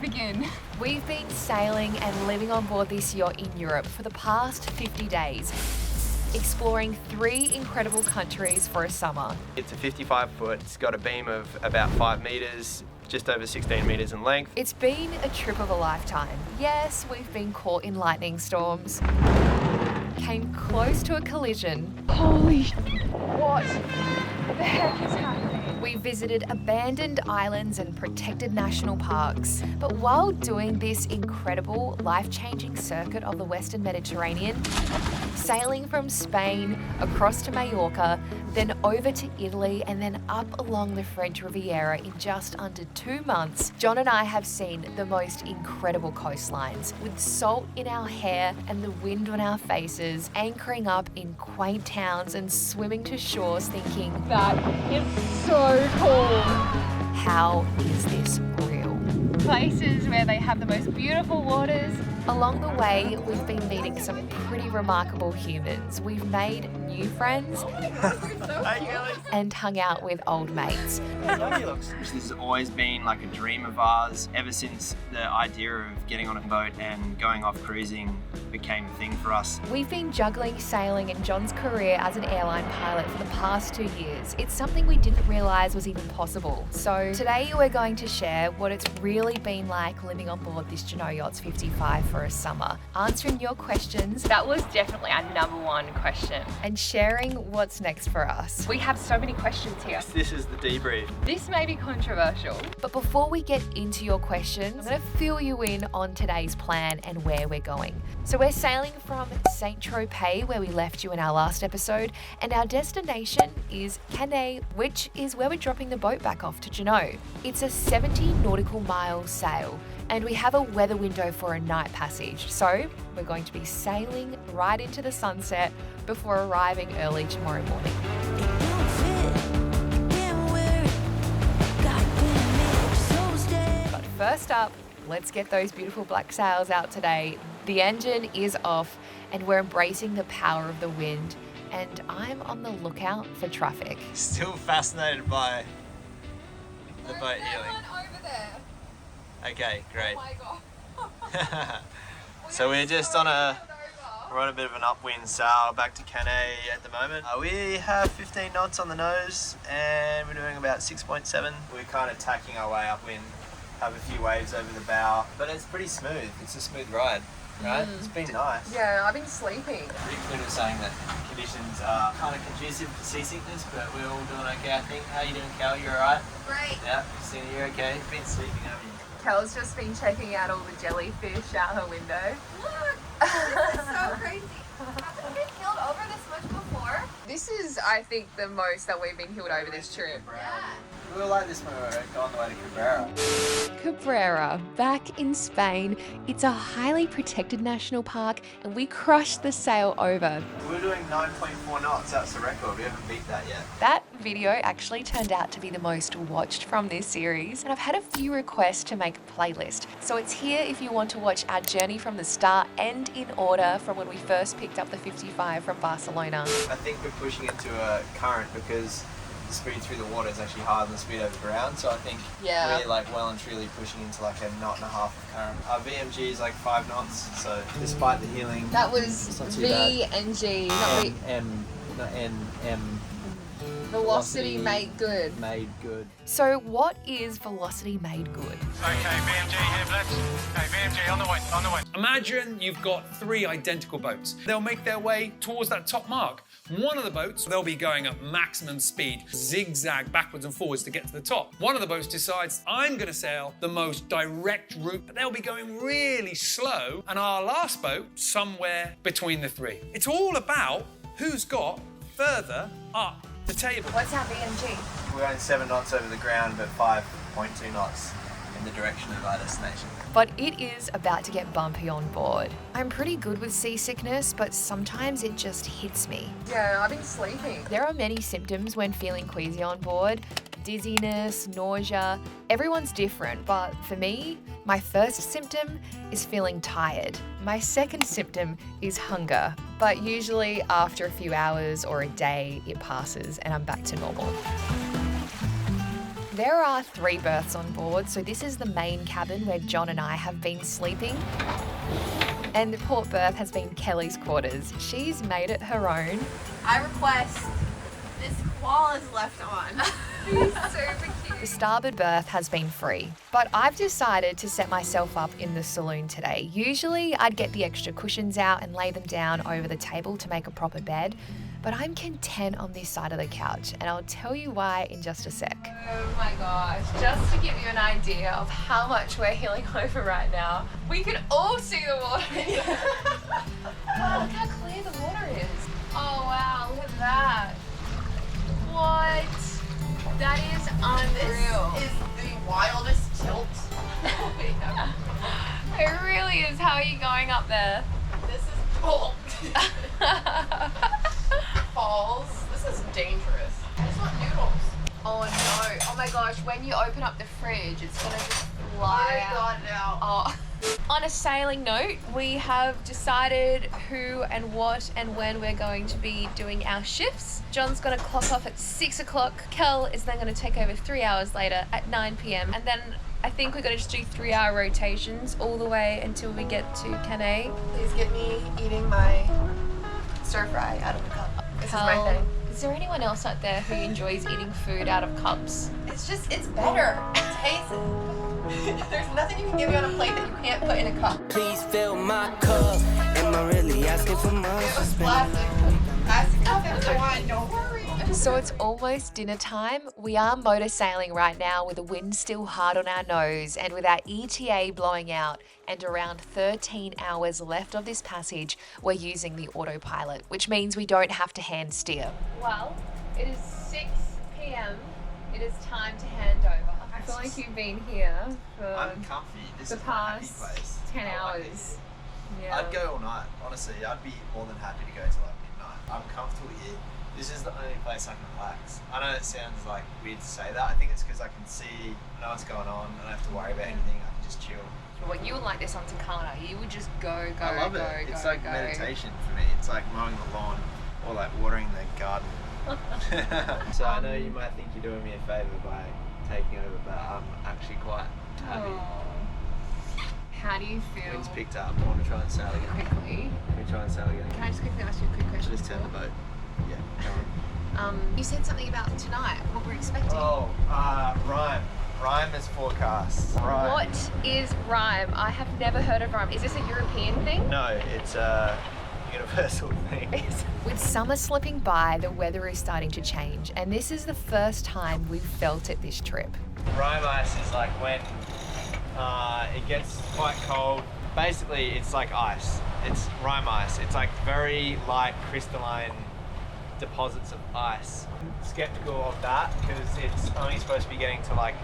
begin? We've been sailing and living on board this yacht in Europe for the past 50 days, exploring 3 incredible countries for a summer. It's a 55 foot, it's got a beam of about 5 metres, just over 16 metres in length. It's been a trip of a lifetime. Yes, we've been caught in lightning storms, came close to a collision. Holy what the heck is happening? We visited abandoned islands and protected national parks. But while doing this incredible, life-changing circuit of the Western Mediterranean, sailing from Spain across to Mallorca, then over to Italy, and then up along the French Riviera in just under 2 months, John and I have seen the most incredible coastlines, with salt in our hair and the wind on our faces, anchoring up in quaint towns and swimming to shores thinking, That is so cool. how is this real? Places where they have the most beautiful waters. Along the way, we've been meeting some pretty remarkable humans. We've made new friends and hung out with old mates. This has always been like a dream of ours ever since the idea of getting on a boat and going off cruising became a thing for us. We've been juggling sailing and John's career as an airline pilot for the past 2 years. It's something we didn't realise was even possible. So today we're going to share what it's really been like living on board this Jeanneau Yachts 55 for a summer, answering your questions. That was definitely our number one question. And sharing what's next for us. We have so many questions here. This is the debrief. This may be controversial. But before we get into your questions, I'm going to fill you in on today's plan and where we're going. So we're sailing from Saint-Tropez, where we left you in our last episode, and our destination is Canet, which is where we're dropping the boat back off to Jeanneau. It's a 70 nautical mile sail, and we have a weather window for a night passage. So we're going to be sailing right into the sunset before arriving early tomorrow morning. But first up, let's get those beautiful black sails out today. The engine is off and we're embracing the power of the wind, and I'm on the lookout for traffic. Still fascinated by the boat healing. Over there. Okay, great. Oh my god. So we're just on a bit of an upwind sail back to Canet at the moment. We have 15 knots on the nose and we're doing about 6.7. We're kind of tacking our way upwind, have a few waves over the bow, but it's pretty smooth. It's a smooth ride, right? It's been nice. Yeah, I've been sleeping. Rick was saying that conditions are kind of conducive to seasickness, but we're all doing okay, I think. How you doing, Cal? You alright? Great. Yeah, Kristina, you okay? You've been sleeping, haven't you? Kel's just been checking out all the jellyfish out her window. Look! This is so crazy. Haven't we been healed over this much before? This is, I think, the most that we've been healed over this trip. Yeah. We were like this when we were on the way to Cabrera. Cabrera, back in Spain. It's a highly protected national park and we crushed the sail over. We were doing 9.4 knots, that's the record. We haven't beat that yet. That video actually turned out to be the most watched from this series, and I've had a few requests to make a playlist. So it's here if you want to watch our journey from the start and in order from when we first picked up the 55 from Barcelona. I think we're pushing into a current because the speed through the water is actually higher than the speed over ground, so I think we're like well and truly pushing into like a knot and a half of current. Our VMG is like 5 knots, so despite the healing, That was it's not too V and G, not V. M Velocity made good. made good. So what is velocity made good? Okay, VMG here, blitz. Okay, VMG on the way. Imagine you've got 3 identical boats. They'll make their way towards that top mark. One of the boats, they'll be going at maximum speed, zigzag backwards and forwards to get to the top. One of the boats decides, I'm gonna sail the most direct route, but they'll be going really slow. And our last boat, somewhere between the 3. It's all about who's got further up the table. What's our VMG? We're going 7 knots over the ground, but 5.2 knots in the direction of our destination. But it is about to get bumpy on board. I'm pretty good with seasickness, but sometimes it just hits me. Yeah, I've been sleeping. There are many symptoms when feeling queasy on board. Dizziness, nausea, everyone's different, but for me, my first symptom is feeling tired. My second symptom is hunger, but usually after a few hours or a day, it passes and I'm back to normal. There are 3 berths on board, so this is the main cabin where John and I have been sleeping. And the port berth has been Kelly's quarters. She's made it her own. I request this wall is left on. He's super cute. The starboard berth has been free, but I've decided to set myself up in the saloon today. Usually I'd get the extra cushions out and lay them down over the table to make a proper bed, but I'm content on this side of the couch, and I'll tell you why in just a sec. Oh my gosh, just to give you an idea of how much we're heeling over right now, we can all see the water. Wow, look how clear the water is. Oh wow, look at that. What? That is unreal. This is the wildest tilt. It really is. How are you going up there? This is falls. This is dangerous. I just want noodles. Oh no. Oh my gosh, when you open up the fridge, it's gonna just fly out. got it out. Oh. On a sailing note, we have decided who and what and when we're going to be doing our shifts. John's going to clock off at 6 o'clock. Kel is then going to take over 3 hours later at 9 p.m. And then I think we're going to just do 3-hour rotations all the way until we get to Cannes. Please get me eating my stir fry out of the cup. This is my thing. Is there anyone else out there who enjoys eating food out of cups? It's better. It tastes. There's nothing you can give me on a plate that you can't put in a cup. Please fill my cup. Am I really asking for much? It was plastic. Plastic cup and the wine. Don't worry. So it's almost dinner time. We are motor sailing right now with the wind still hard on our nose and with our ETA blowing out and around 13 hours left of this passage, we're using the autopilot, which means we don't have to hand steer. Well, it is 6 p.m. It is time to hand over. I feel like you've been here for I'm comfy. This the is my happy past place. 10 I like hours. it. I'd go all night. Honestly, I'd be more than happy to go till like midnight. I'm comfortable here. This is the only place I can relax. I know it sounds like weird to say that. I think it's because I can see, I know what's going on. I don't have to worry about anything. I can just chill. Well, you would like this on Takana. You would just go, I love it. It's like meditation for me. It's like mowing the lawn or like watering the garden. So I know you might think you're doing me a favour by taking over, but I'm actually quite happy. How do you feel? Wind's picked up. I want to try and sail again. Quickly. Can we try and sail again? Can I just quickly ask you a quick question? Just turn the boat. Yeah, go on. You said something about tonight, what we're expecting. Oh, rhyme. Rhyme is forecast. Rhyme. What is rhyme? I have never heard of rhyme. Is this a European thing? No, it's a universal thing. With summer slipping by, the weather is starting to change, and this is the first time we've felt it this trip. Rime ice is like when it gets quite cold. Basically, it's like ice. It's rime ice. It's like very light crystalline deposits of ice. I'm skeptical of that because it's only supposed to be getting to like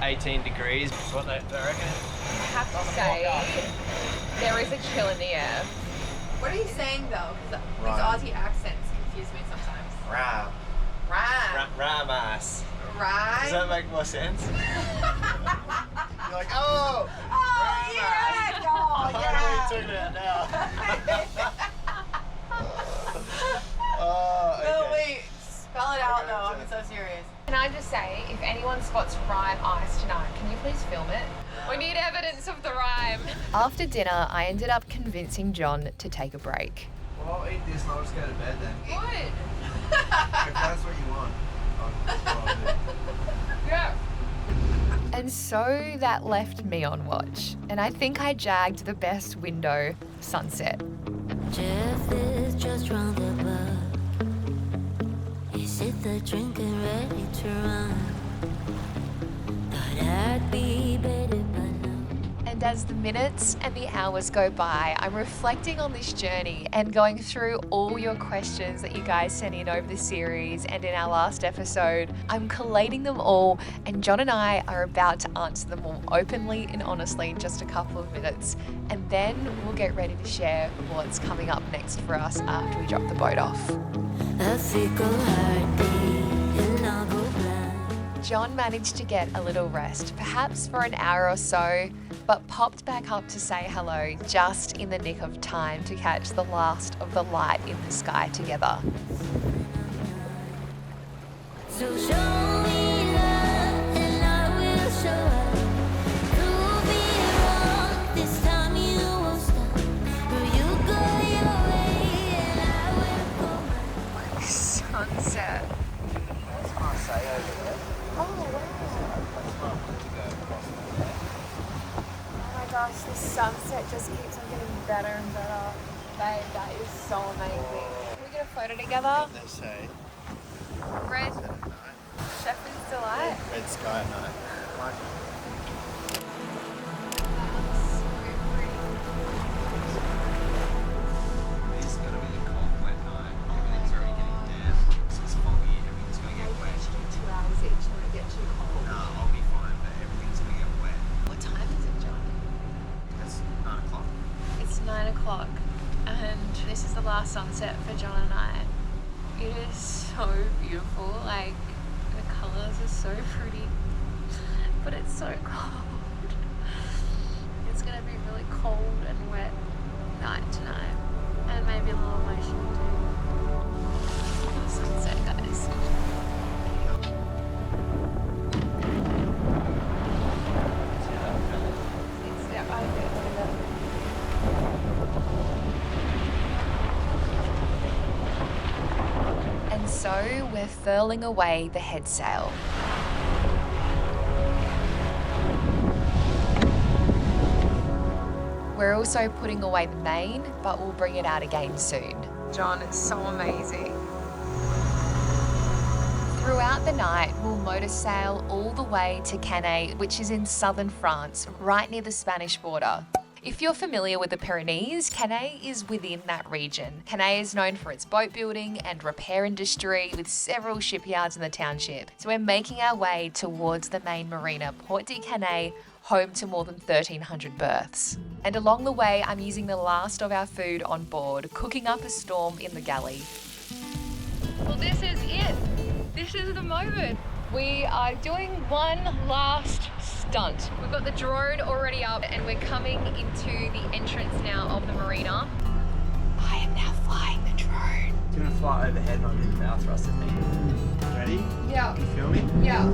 18 degrees. That's what they reckon. I have to say, there is a chill in the air. What are you saying though? Because Rhyme. these Aussie accents confuse me sometimes. Rhyme. Rhyme. Rhyme ice. Rhyme. Does that make more sense? You're like, oh! Oh, yeah! Oh, yeah! I really took it out now. Oh, okay. No, wait. Spell it out Okay, though. okay. I'm so serious. Can I just say, if anyone spots rhyme ice tonight, can you please film it? We need evidence of the rhyme. After dinner, I ended up convincing John to take a break. Well, I'll eat this and I'll just go to bed then. Good. If that's what you want. I'll do it. Yeah. And so that left me on watch, and I think I jagged the best window, sunset. Jeff is just round the block. Is it the drinking ready to run? Thought I'd be better by now. And as the minutes and the hours go by, I'm reflecting on this journey and going through all your questions that you guys sent in over the series and in our last episode. I'm collating them all, and John and I are about to answer them all openly and honestly in just a couple of minutes. And then we'll get ready to share what's coming up next for us after we drop the boat off. A fickle heartbeat and I'll go blind. John managed to get a little rest, perhaps for an hour or so, but popped back up to say hello just in the nick of time to catch the last of the light in the sky together. So show me love gosh, the sunset just keeps on getting better and better. Babe, that is so amazing. Can we get a photo together? They say Red Shepherd's Delight. red sky at night. It's gonna be a cold, wet night. Everything's already getting damp. It's foggy. Everything's gonna get wet. 2 hours each when it gets too cold. No, I'll be fine, but everything's gonna get wet. What time is it, John? It's 9 o'clock. It's 9 o'clock and this is the last sunset for John and I. It is so beautiful, like the colours are so pretty, but it's so cold. It's gonna be really cold and wet night tonight, and maybe a little emotional too. Sunset, guys. It's yeah, I think And so we're furling away the head sail. We're also putting away the main, but we'll bring it out again soon. John, it's so amazing. Throughout the night, we'll motor sail all the way to Cannes, which is in southern France, right near the Spanish border. If you're familiar with the Pyrenees, Cannes is within that region. Cannes is known for its boat building and repair industry with several shipyards in the township. So we're making our way towards the main marina, Port de Cannes, home to more than 1,300 berths. And along the way, I'm using the last of our food on board, cooking up a storm in the galley. Well, this is it. This is the moment. We are doing one last stunt. We've got the drone already up and we're coming into the entrance now of the marina. I am now flying the drone. Do you want to fly overhead and I'll do the bow thruster thing? Ready? Yeah. You feel me? Yeah.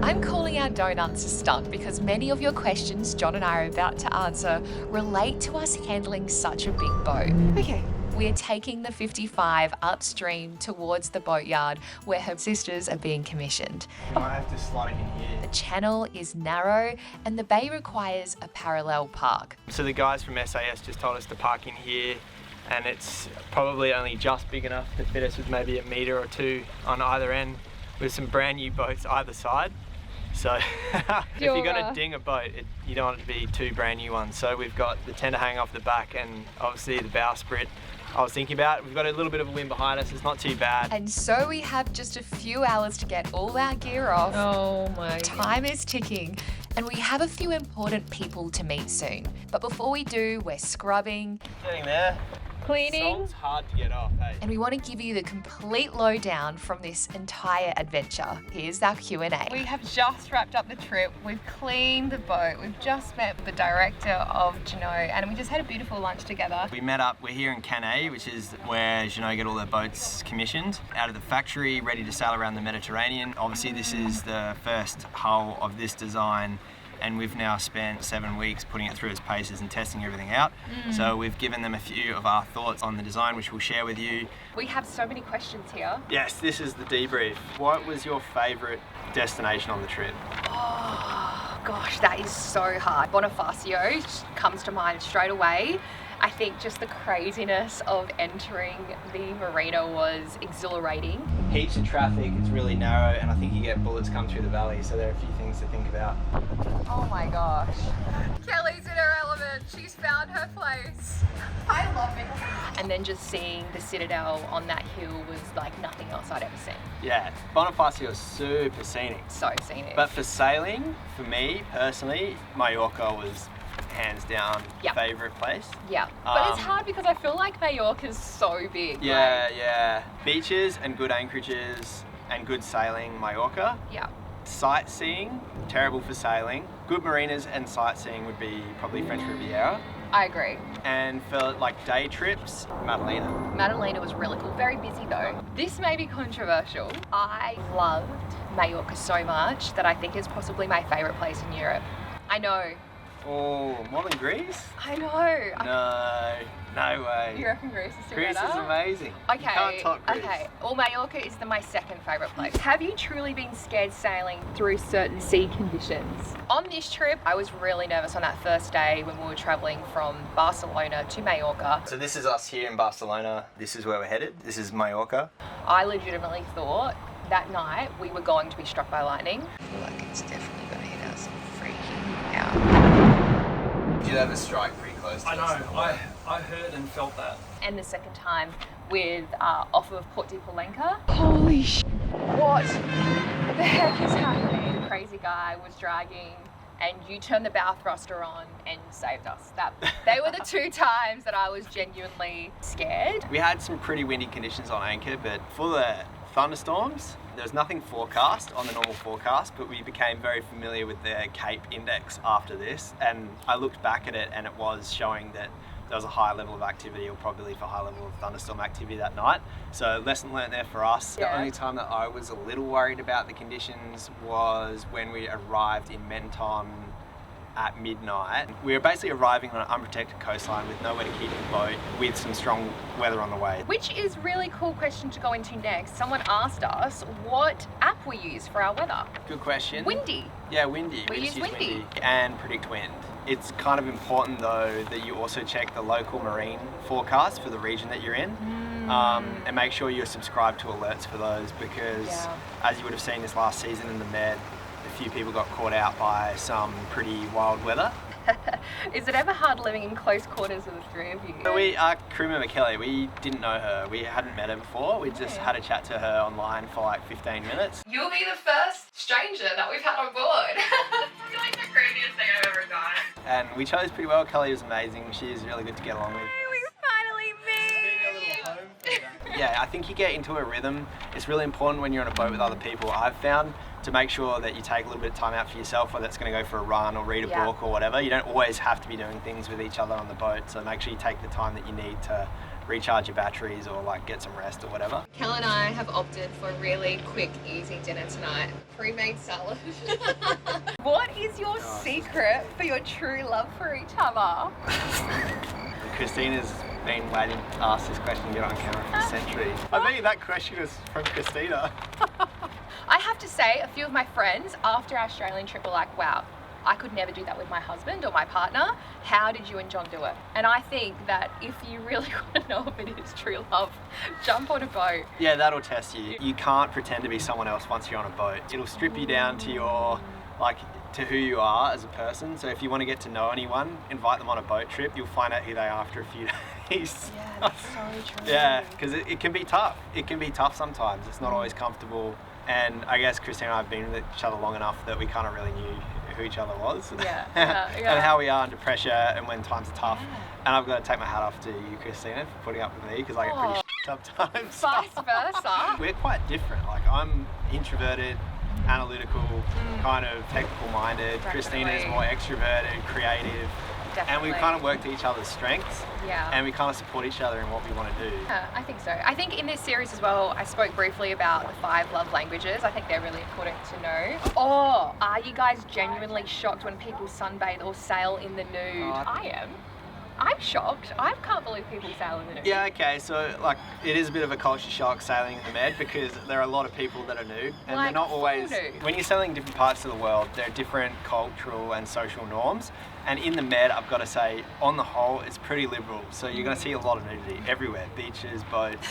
I'm calling our donuts a stunt because many of your questions John and I are about to answer relate to us handling such a big boat. Okay. We're taking the 55 upstream towards the boatyard where her sisters are being commissioned. You might have to slide in here. The channel is narrow and the bay requires a parallel park. So the guys from SAS just told us to park in here, and it's probably only just big enough to fit us with maybe a metre or two on either end, with some brand new boats either side. So if you're gonna ding a boat, you don't want it to be two brand new ones. So we've got the tender hang off the back and obviously the bowsprit I was thinking about. We've got a little bit of a wind behind us, it's not too bad. And so we have just a few hours to get all our gear off. Oh my. Time is ticking and we have a few important people to meet soon. But before we do, we're scrubbing, Getting there. Cleaning. Salt's hard to get off, hey? and we want to give you the complete lowdown from this entire adventure. Here's our Q&A. We have just wrapped up the trip. We've cleaned the boat. We've just met with the director of Jeanneau and we just had a beautiful lunch together. We met up, we're here in Cannes, which is where Jeanneau get all their boats commissioned. Out of the factory, ready to sail around the Mediterranean. Obviously this is the first hull of this design, and we've now spent 7 weeks putting it through its paces and testing everything out. So we've given them a few of our thoughts on the design, which we'll share with you. We have so many questions here. Yes, this is the debrief. What was your favourite destination on the trip? Oh gosh, that is so hard. Bonifacio comes to mind straight away. I think just the craziness of entering the marina was exhilarating. Heaps of traffic, it's really narrow, and I think you get bullets come through the valley, so there are a few things to think about. Oh my gosh. Kelly's in her element. She's found her place. I love it. And then just seeing the Citadel on that hill was like nothing else I'd ever seen. Yeah, Bonifacio is super scenic. So scenic. But for sailing, for me personally, Mallorca was hands down Yep. favourite place. Yeah, but it's hard because I feel like Mallorca's so big. Yeah, yeah. Beaches and good anchorages and good sailing, Mallorca. Yeah. Sightseeing, terrible for sailing. Good marinas and sightseeing would be probably French Riviera. I agree. And for like day trips, Madalena. Madalena was really cool. Very busy though. This may be controversial. I loved Mallorca so much that I think it's possibly my favourite place in Europe. I know. Oh, more than Greece? I know. No way. You reckon Greece is too Greece better? is amazing. Okay. You can't top Greece. Okay. Well, Mallorca is my second favourite place. Have you truly been scared sailing through certain sea conditions? On this trip, I was really nervous on that first day when we were travelling from Barcelona to Mallorca. So this is us here in Barcelona. This is where we're headed. This is Mallorca. I legitimately thought that night we were going to be struck by lightning. I feel like it's definitely going to hit us freaking out. We did have a strike pretty close to I us. know. I heard and felt that. And the second time with off of Port de Palenque. Holy sh! What the heck is happening? The crazy guy was dragging, and you turned the bow thruster on and saved us. They were the two times that I was genuinely scared. We had some pretty windy conditions on anchor, but for the thunderstorms, there was nothing forecast on the normal forecast, but we became very familiar with the Cape Index after this, and I looked back at it and it was showing that there was a high level of activity, or probably for high level of thunderstorm activity that night. So lesson learned there for us. Yeah. The only time that I was a little worried about the conditions was when we arrived in Menton at midnight. We were basically arriving on an unprotected coastline with nowhere to keep the boat, with some strong weather on the way. Which is really cool question to go into next. Someone asked us what app we use for our weather. Good question. Windy. Yeah, windy. We just use windy. and predict wind. It's kind of important though that you also check the local marine forecast for the region that you're in, and make sure you're subscribed to alerts for those, because as you would have seen this last season in the Med, a few people got caught out by some pretty wild weather. Is it ever hard living in close quarters with the three of you? So our crew member Kelly, we didn't know her. We hadn't met her before. We just had a chat to her online for like 15 minutes. You'll be the first stranger that we've had on board. I feel like the craziest thing I've ever done. And we chose pretty well. Kelly was amazing. She's really good to get along with. Yeah, I think you get into a rhythm. It's really important when you're on a boat with other people. I've found to make sure that you take a little bit of time out for yourself, whether it's going to go for a run or read a book or whatever. You don't always have to be doing things with each other on the boat, so make sure you take the time that you need to recharge your batteries or like get some rest or whatever. Kel and I have opted for a really quick, easy dinner tonight. Pre-made salad. What is your secret for your true love for each other? Christina's been waiting to ask this question to get on camera for centuries. I think that question was from Kristina. I have to say, a few of my friends after our Australian trip were like, wow, I could never do that with my husband or my partner. How did you and John do it? And I think that if you really want to know if it is true love, jump on a boat. Yeah, that'll test you. You can't pretend to be someone else once you're on a boat. It'll strip you down to your, to who you are as a person. So if you want to get to know anyone, invite them on a boat trip. You'll find out who they are after a few days. Yeah, that's so true. Yeah, because it can be tough. It can be tough sometimes. It's not always comfortable. And I guess Kristina and I have been with each other long enough that we kind of really knew who each other was. And how we are under pressure and when times are tough. And I've got to take my hat off to you, Kristina, for putting up with me, because I get pretty sometimes. Vice versa. We're quite different. Like, I'm introverted, analytical, kind of technical minded. Kristina is more extroverted, creative. Definitely. And we kind of work to each other's strengths. Yeah. And we kind of support each other in what we want to do. Yeah, I think so. I think in this series as well, I spoke briefly about the 5 love languages. I think they're really important to know. Or are you guys genuinely shocked when people sunbathe or sail in the nude? I am. I'm shocked. I can't believe people sail in the nude. Yeah, okay, so like it is a bit of a culture shock sailing in the Med, because there are a lot of people that are nude, and Like, they're not always, full nude. when you're sailing in different parts of the world, there are different cultural and social norms, and in the Med, I've got to say, on the whole, it's pretty liberal, so you're going to see a lot of nudity everywhere, beaches, boats.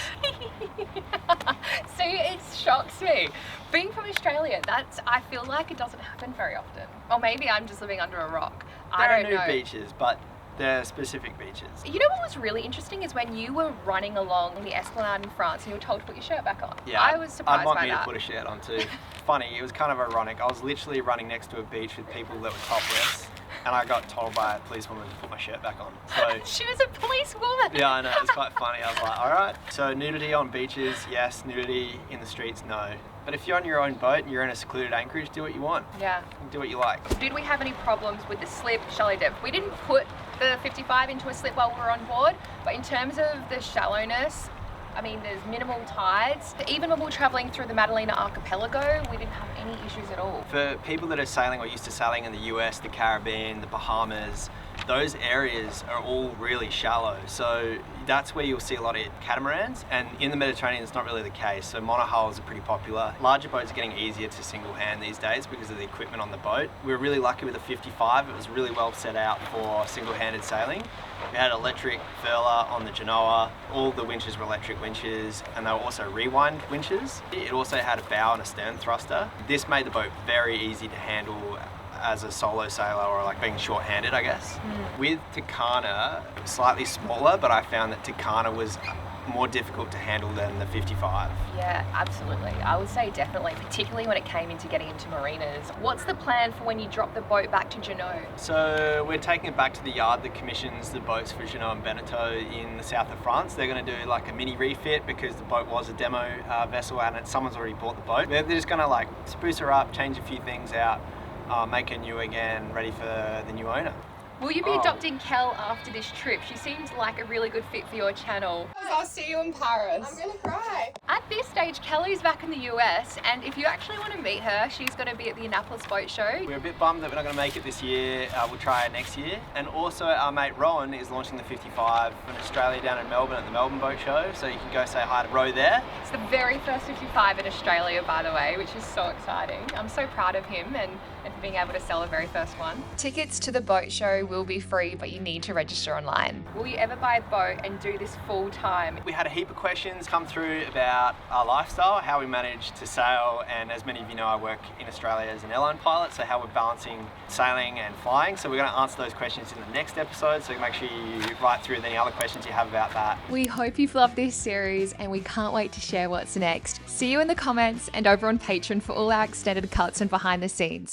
See, it shocks me. Being from Australia, I feel like it doesn't happen very often. Or maybe I'm just living under a rock. I There are don't nude know. beaches, but they're specific beaches. You know what was really interesting is when you were running along the Esplanade in France and you were told to put your shirt back on. Yeah, I was surprised I'd want by me that. to put a shirt on too. Funny, it was kind of ironic. I was literally running next to a beach with people that were topless, and I got told by a policewoman to put my shirt back on. So She was a policewoman. yeah, I know, it was quite funny. I was like, all right. So nudity on beaches, yes. Nudity in the streets, no. But if you're on your own boat and you're in a secluded anchorage, do what you want. Yeah. Do what you like. Did we have any problems with the slip, shallow depth? We didn't put the 55 into a slip while we were on board, but in terms of the shallowness, I mean, there's minimal tides. Even when we were traveling through the Madalena Archipelago, we didn't have any issues at all. For people that are sailing or used to sailing in the US, the Caribbean, the Bahamas, those areas are all really shallow. So that's where you'll see a lot of catamarans, and in the Mediterranean it's not really the case. So monohulls are pretty popular. Larger boats are getting easier to single hand these days because of the equipment on the boat. We were really lucky with the 55. It was really well set out for single-handed sailing. We had electric furler on the Genoa. All the winches were electric winches, and they were also rewind winches. It also had a bow and a stern thruster. This made the boat very easy to handle as a solo sailor, or like being short-handed, I guess. With Tucana, slightly smaller, but I found that Tucana was more difficult to handle than the 55. Yeah, absolutely. I would say definitely, particularly when it came into getting into marinas. What's the plan for when you drop the boat back to Genoa? So we're taking it back to the yard that commissions the boats for Genoa and Beneteau in the south of France. They're going to do like a mini refit because the boat was a demo vessel and someone's already bought the boat. They're just going to like spruce her up, change a few things out, make her new again, ready for the new owner. Will you be adopting Kel after this trip? She seems like a really good fit for your channel. I'll see you in Paris. I'm gonna cry. At this stage, Kelly's back in the US, and if you actually want to meet her, she's going to be at the Annapolis Boat Show. We're a bit bummed that we're not going to make it this year. We'll try it next year. And also our mate Rowan is launching the 55 in Australia down in Melbourne at the Melbourne Boat Show, so you can go say hi to Ro there. It's the very first 55 in Australia, by the way, which is so exciting. I'm so proud of him and for being able to sell the very first one. Tickets to the boat show will be free, but you need to register online. Will you ever buy a boat and do this full time? We had a heap of questions come through about our lifestyle, how we manage to sail, and as many of you know, I work in Australia as an airline pilot, so how we're balancing sailing and flying. So we're going to answer those questions in the next episode, so make sure you write through any other questions you have about that. We hope you've loved this series, and we can't wait to share what's next. See you in the comments and over on Patreon for all our extended cuts and behind the scenes.